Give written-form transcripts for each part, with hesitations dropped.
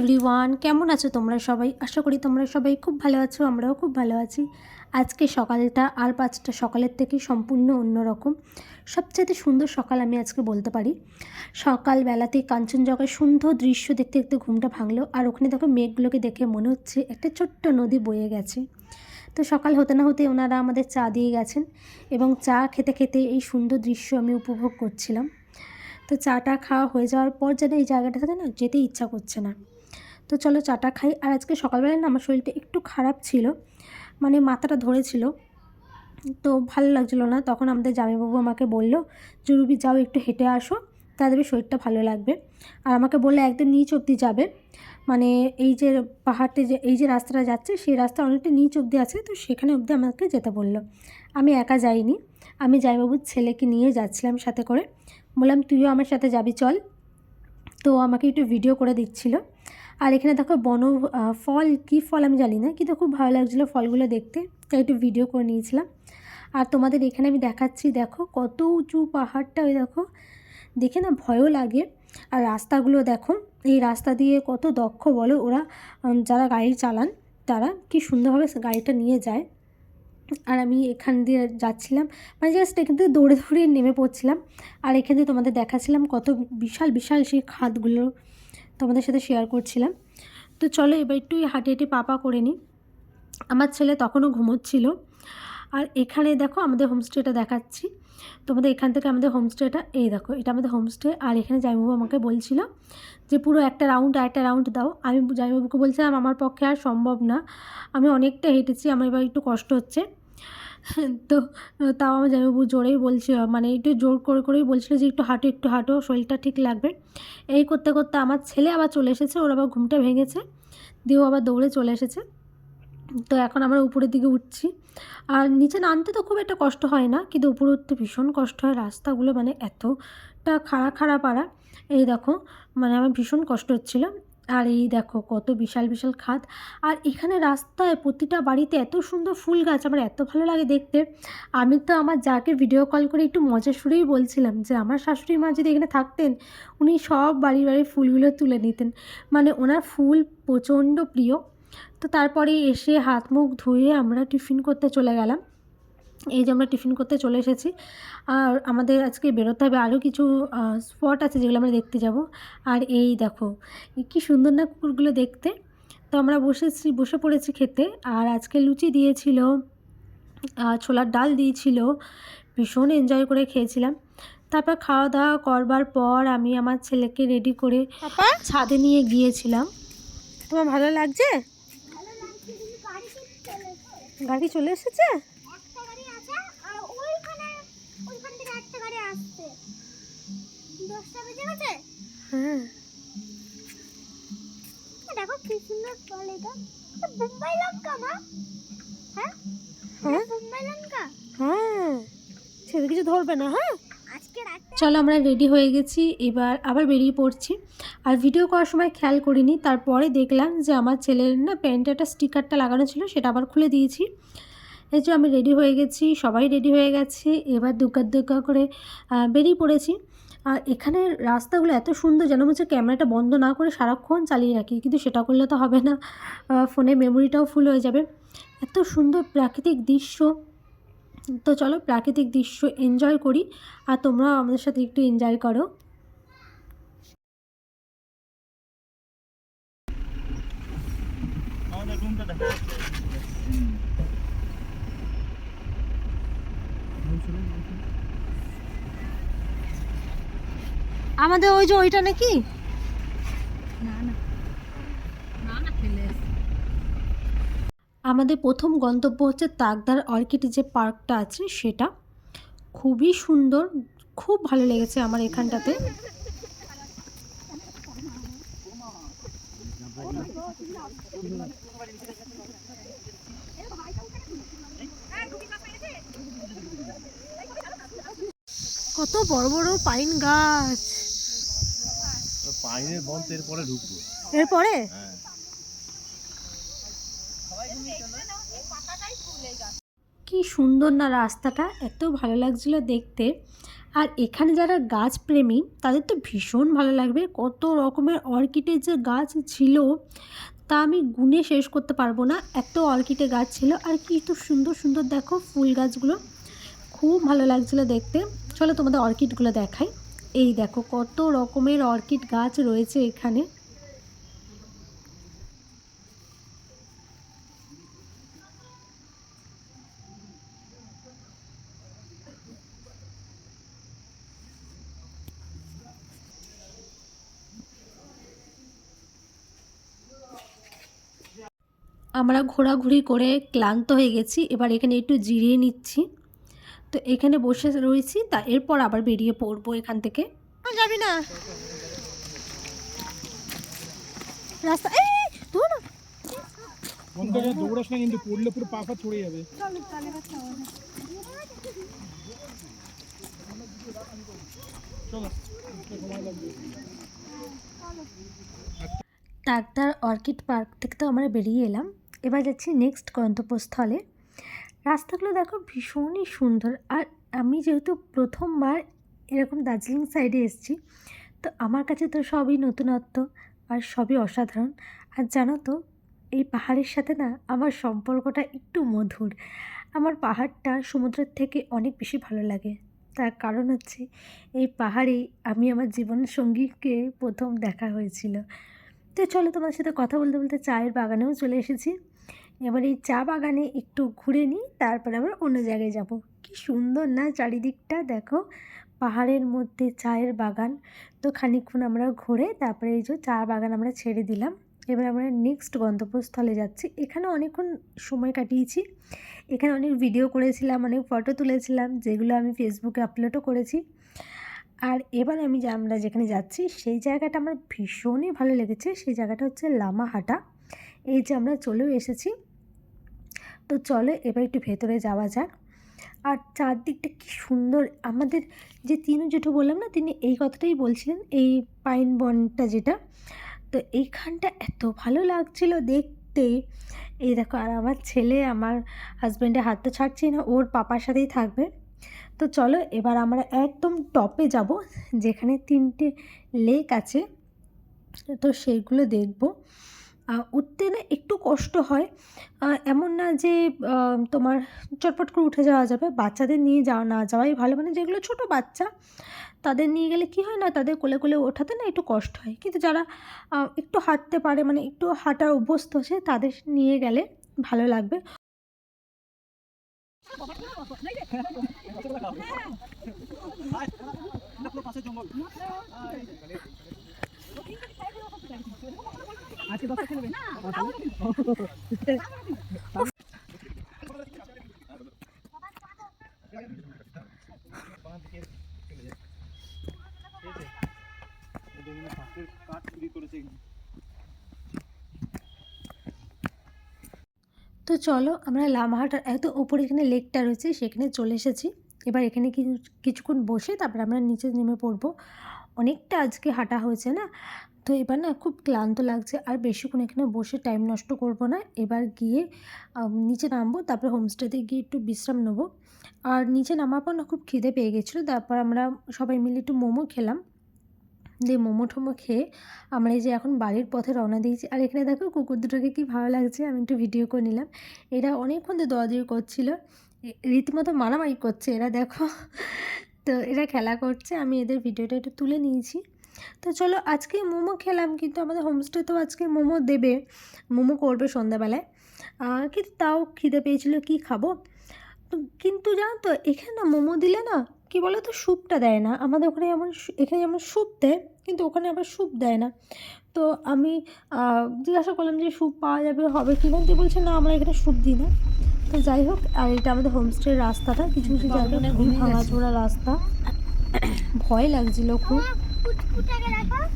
Everyone, কেমন আছো তোমরা সবাই? আশা করি তোমরা সবাই খুব ভালো আছো, আমরাও খুব ভালো আছি। আজকে সকালটা আর ৫টা সকালের থেকে সম্পূর্ণ অন্যরকম। সবচাইতে সুন্দর সকাল আমি আজকে বলতে পারি। সকালবেলাতেই কাঞ্চনজঙ্ঘার সুন্দর দৃশ্য দেখতে দেখতে ঘুমটা ভাঙলো, আর ওখানে দেখো মেঘগুলোকে দেখে মনে হচ্ছে একটা ছোট্ট নদী বয়ে গেছে। তো সকাল হতে না হতে ওনারা আমাদের চা দিয়ে গেছেন, এবং চা খেতে খেতে এই সুন্দর দৃশ্য আমি উপভোগ করছিলাম। তো চাটা খাওয়া হয়ে যাওয়ার পর যেন এই জায়গাটা থেকে না যেতে ইচ্ছা করছে না। তো চলো চাটা খাই। আর আজকে সকালবেলায় না আমার শরীরটা একটু খারাপ ছিল, মানে মাথাটা ধরেছিল, তো ভালো লাগছিলো না। তখন আমাদের জামাইবাবু আমাকে বললো যে রুবি যাও একটু হেঁটে আসো, তাহলে শরীরটা ভালো লাগবে। আর আমাকে বললো একদম নিচ অবধি যাবে, মানে এই যে পাহাড়তে যে এই যে রাস্তাটা যাচ্ছে সেই রাস্তা অনেকটা নিচ অবধি আছে, তো সেখানে অবধি আমাকে যেতে বললো। আমি একা যাইনি, আমি জামাইবাবুর ছেলেকে নিয়ে যাচ্ছিলাম সাথে করে। বললাম তুইও আমার সাথে যাবি চল। তো আমাকে একটু ভিডিও করে দিচ্ছিলো। আর এখানে দেখো ফল, কী ফল আমি জানি না, কিন্তু খুব ভালো লাগছিলো ফলগুলো দেখতে, তাই একটু ভিডিও করে নিয়েছিলাম। আর তোমাদের এখানে আমি দেখাচ্ছি, দেখো কত উঁচু পাহাড়টা, ওই দেখো, দেখে না ভয়ও লাগে। আর রাস্তাগুলো দেখো, এই রাস্তা দিয়ে কত দক্ষ বলো ওরা, যারা গাড়ি চালান তারা কি সুন্দরভাবে গাড়িটা নিয়ে যায়। আর আমি এখান দিয়ে যাচ্ছিলাম, মানে জাস্ট এখান থেকে দৌড়ে দৌড়ে নেমে পড়ছিলাম। আর এখান থেকে তোমাদের দেখাচ্ছিলাম কত বিশাল বিশাল সেই খাদগুলো তোমাদের সাথে শেয়ার করছিলাম। তো চলো এবার একটু হাঁটি হাঁটি পা করে নিই। আমার ছেলে তখনও ঘুমোচ্ছিল। আর এখানে দেখো আমাদের হোমস্টেটা দেখাচ্ছি তোমাদের। এখান থেকে আমাদের হোমস্টেটা, এই দেখো এটা আমাদের হোমস্টে। আর এখানে জামাইবাবু আমাকে বলছিল যে পুরো একটা রাউন্ড দাও। আমি জামাইবাবুকে বলছিলাম আমার পক্ষে আর সম্ভব না, আমি অনেকটা হেঁটেছি, আমার এবার একটু কষ্ট হচ্ছে। তো তাও আমার জামাইবাবু জোরেই বলছিল, মানে একটু জোর করেই বলছিল যে একটু হাঁটো শরীরটা ঠিক লাগবে। এই করতে করতে আমার ছেলে আবার চলে এসেছে, ওর আবার ঘুমটা ভেঙেছে, দিয়েও আবার দৌড়ে চলে এসেছে। তো এখন আমরা উপরের দিকে উঠছি। আর নিচে নামতে তো খুব একটা কষ্ট হয় না, কিন্তু উপরে উঠতে ভীষণ কষ্ট হয়। রাস্তাগুলো মানে এতটা খাড়া পাড়া, এই দেখো, মানে আমার ভীষণ কষ্ট হচ্ছিল। আর এই দেখো কত বিশাল বিশাল খাদ। আর এখানে রাস্তায় প্রতিটা বাড়িতে এত সুন্দর ফুল গাছ, আমার এত ভালো লাগে দেখতে। আমি তো আমার যাকে ভিডিও কল করে একটু মজা সুরেই বলছিলাম যে আমার শাশুড়ি মা যদি এখানে থাকতেন, উনি সব বাড়ি ফুলগুলো তুলে নিতেন, মানে ওনার ফুল প্রচণ্ড প্রিয়। তো তারপরে এসে হাত মুখ ধুয়ে আমরা টিফিন করতে চলে গেলাম। এই যে আমরা টিফিন করতে চলে এসেছি। আর আমাদের আজকে বেরোতে হবে, আরও কিছু স্পট আছে যেগুলো আমরা দেখতে যাব। আর এই দেখো কী সুন্দর না কুকুরগুলো দেখতে। তো আমরা বসে পড়েছি খেতে। আর আজকে লুচি দিয়েছিল, ছোলার ডাল দিয়েছিল, ভীষণ এনজয় করে খেয়েছিলাম। তারপর খাওয়া দাওয়া করবার পর আমি আমার ছেলেকে রেডি করে ছাদে নিয়ে গিয়েছিলাম। তোমার ভালো লাগছে? গাড়ি চলে এসেছে। হ্যাঁ দেখো কি সুন্দর ফল, এটা বোম্বাই লঙ্কা মা। হ্যাঁ হ্যাঁ বোম্বাই লঙ্কা, হ্যাঁ সেটা কিছু ধরবে না। হ্যাঁ চলো আমরা রেডি হয়ে গেছি, এবার আবার বেরিয়ে পড়ছি। আর ভিডিও করার সময় খেয়াল করিনি, তারপরে দেখলাম যে আমার ছেলের না প্যান্টে একটা স্টিকারটা লাগানো ছিল, সেটা আবার খুলে দিয়েছি। এই যে আমি রেডি হয়ে গেছি, সবাই রেডি হয়ে গেছে, এবার দুগ্গা করে বেরিয়ে পড়েছি। আর এখানে রাস্তাগুলো এত সুন্দর, যেন হচ্ছে ক্যামেরাটা বন্ধ না করে সারাক্ষণ চালিয়ে রাখি, কিন্তু সেটা করলে তো হবে না, ফোনে মেমোরিটাও ফুল হয়ে যাবে। এত সুন্দর প্রাকৃতিক দৃশ্য। তো চলো প্রাকৃতিক দৃশ্য এনজয় করি, আর তোমরাও আমাদের সাথে একটু এনজয় করো। আমাদের ওই যে ওইটা নাকি, আমাদের প্রথম গন্তব্য হচ্ছে তাকদার অর্কিড যে পার্কটা আছে সেটা। খুবই সুন্দর, খুব ভালো লেগেছে আমার এখানটাতে। কত বড় বড় পাইন গাছ। পাইনের বন্ধ এরপরে ঢুকবো, এরপরে কি সুন্দর না রাস্তাটা, এত ভালো লাগছিল দেখতে। আর এখানে যারা গাছ প্রেমী তাদের তো ভীষণ ভালো লাগবে। কত রকমের অর্কিডের যে গাছ ছিল তা আমি গুনে শেষ করতে পারবো না, এত অর্কিডের গাছ ছিল। আর কি তো সুন্দর সুন্দর দেখো ফুল গাছগুলো, খুব ভালো লাগছিলো দেখতে। চলো তোমাদের অর্কিডগুলো দেখাই। এই দেখো কত রকমের অর্কিড গাছ রয়েছে এখানে। আমরা ঘোরাঘুরি করে ক্লান্ত হয়ে গেছি, এবার এখানে একটু জিরিয়ে নিচ্ছি। তো এখানে বসে রয়েছি, তা এরপর আবার বেরিয়ে পড়বো এখান থেকে। যাবি না রাস্তা, এই ধর না বন্ধুরা, দৌড়াস না কিন্তু, পড়লে পুরো পা ছড়ে যাবে। ডাক্তার অর্কিড পার্ক থেকে তো আমরা বেরিয়ে এলাম, এবার যাচ্ছি নেক্সট গন্তব্যস্থলে। রাস্তাগুলো দেখো ভীষণই সুন্দর। আর আমি যেহেতু প্রথমবার এরকম দার্জিলিং সাইডে এসেছি, তো আমার কাছে তো সবই নতুনত্ব আর সবই অসাধারণ। আর জানো তো, এই পাহাড়ের সাথে না আমার সম্পর্কটা একটু মধুর। আমার পাহাড়টা সমুদ্রের থেকে অনেক বেশি ভালো লাগে। তার কারণ হচ্ছে এই পাহাড়েই আমি আমার জীবনসঙ্গীকে প্রথম দেখা হয়েছিল। তো চলো তোমাদের সাথে কথা বলতে বলতে চায়ের বাগানেও চলে এসেছি। এবার এই চা বাগানে একটু ঘুরে নিই, তারপরে আবার অন্য জায়গায় যাব। কি সুন্দর না চারিদিকটা, দেখো পাহাড়ের মধ্যে চায়ের বাগান। তো খানিকক্ষণ আমরা ঘুরে তারপরে এই যে চা বাগান আমরা ছেড়ে দিলাম। এবার আমরা নেক্সট গন্তব্যস্থলে যাচ্ছি। এখানে অনেকক্ষণ সময় কাটিয়েছি, এখানে অনেক ভিডিও করেছিলাম, অনেক ফটো তুলেছিলাম, যেগুলো আমি ফেসবুকে আপলোডও করেছি। আর এবার আমরা যেখানে যাচ্ছি সেই জায়গাটা আমার ভীষণই ভালো লেগেছে। সেই জায়গাটা হচ্ছে লামাহাটা। এই যে আমরা চলেও এসেছি। তো চলো এবার একটু ভেতরে যাওয়া যাক। আর চারদিকটা কি সুন্দর। আমাদের যে তিনু জেঠু বললাম না, তিনি এই কথাটাই বলছিলেন, এই পাইন বনটা যেটা, তো এইখানটা এত ভালো লাগছিল দেখতে। এই দেখো, আর আমার ছেলে আমার হাজব্যান্ডের হাত তো ছাড়ছেই না, ওর পাপার সাথেই থাকবে। তো চলো এবার আমরা একদম টপে যাব, যেখানে 3টে লেক আছে, তো সেইগুলো দেখব। উঠতে না একটু কষ্ট হয়, এমন না যে তোমার চটপট করে উঠে যাওয়া যাবে। বাচ্চাদের নিয়ে না যাওয়াই ভালো, মানে যেগুলো ছোটো বাচ্চা তাদের নিয়ে গেলে কি হয় না, তাদের কোলে কোলে ওঠাতে না একটু কষ্ট হয়। কিন্তু যারা একটু হাঁটতে পারে, মানে একটু হাঁটার অভ্যস্ত আছে, তাদের নিয়ে গেলে ভালো লাগবে। তো চলো আমরা লামাহাটার একদম উপরে এখানে লেকটা রয়েছে সেখানে চলে এসেছি। এবার এখানে কিছুক্ষণ বসে তারপর আমরা নিচে নেমে পড়বো। অনেকটা আজকে হাঁটা হয়েছে না, তো এবার না খুব ক্লান্ত লাগছে, আর বেশিক্ষণ এখানে বসে টাইম নষ্ট করব না। এবার গিয়ে নিচে নামবো, তারপরে হোমস্টেতে গিয়ে একটু বিশ্রাম নেবো। আর নিচে নামার পর না খুব খিদে পেয়ে গেছিলো, তারপর আমরা সবাই মিলে একটু মোমো খেলাম। দিয়ে মোমো টোমো খেয়ে আমরা এই যে এখন বাড়ির পথে রওনা দিয়েছি। আর এখানে দেখো কুকুর দুটোকে কী ভালো লাগছে, আমি একটু ভিডিও করে নিলাম। এরা অনেকক্ষণ ধরে দৌড়াদৌড়ি করছিলো, রীতিমতো মারামারি করছে এরা, দেখো। তো এরা খেলা করছে, আমি এদের ভিডিওটা একটু তুলে নিয়েছি। তো চলো আজকে মোমো খেলাম, কিন্তু আমাদের হোমস্টেতেও আজকে মোমো দেবে, মোমো করবে সন্ধ্যাবেলায়। কিন্তু তাও খিদে পেয়েছিলো, কী খাবো। কিন্তু জানো তো, এখানে না মোমো দিলে না কী বলো তো, স্যুপটা দেয় না। আমাদের ওখানে এখানে যেমন স্যুপ দেয়, কিন্তু ওখানে আবার স্যুপ দেয় না। তো আমি জিজ্ঞাসা করলাম যে স্যুপ পাওয়া যাবে, হবে কি না, দিয়ে বলছে না আমরা এখানে স্যুপ দিই না। তো যাই হোক, আর এটা আমাদের হোমস্টের রাস্তাটা, কিছু কিছু জায়গায় খুব ভাঙাচোরা রাস্তা, ভয় লাগছিল খুব।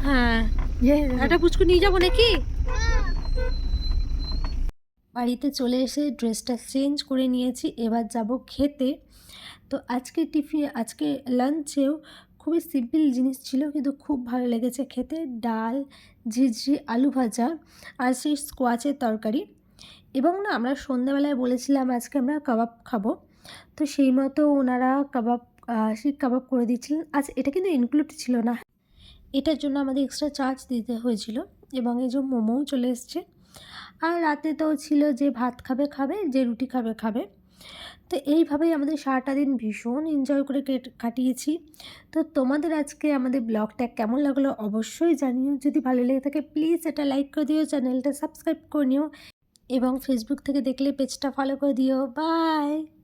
হ্যাঁ, একটা পুচকু নিয়ে যাবো নাকি। বাড়িতে চলে এসে ড্রেসটা চেঞ্জ করে নিয়েছি, এবার যাব খেতে। তো আজকে লাঞ্চেও খুবই সিম্পল জিনিস ছিল, কিন্তু খুব ভালো লেগেছে খেতে। ডাল, ঝিঝি আলু ভাজা, আর সেই স্কোয়াচের তরকারি। এবং না আমরা সন্ধ্যাবেলায় বলেছিলাম আজকে আমরা কাবাব খাবো, তো সেই মতো ওনারা কাবাব শিক কাবাব করে দিয়েছিলেন। আচ্ছা, এটা কিন্তু ইনক্লুড ছিল না। এটার জন্য আমাদের এক্সট্রা চার্জ দিতে হয়েছিল এবং এই যে মোমোও চলে এসছে। আর রাতে তো ছিল যে ভাত খাবে খাবে, যে রুটি খাবে খাবে। তো এইভাবেই আমাদের সারাটা দিন ভীষণ এনজয় করে কাটিয়েছি। তো তোমাদের আজকে আমাদের ব্লগটা কেমন লাগলো অবশ্যই জানিও। যদি ভালো লেগে থাকে প্লিজ এটা লাইক করে দিও, চ্যানেলটা সাবস্ক্রাইব করে নিও এবং ফেসবুক থেকে দেখলে পেজটা ফলো করে দিও। বাই।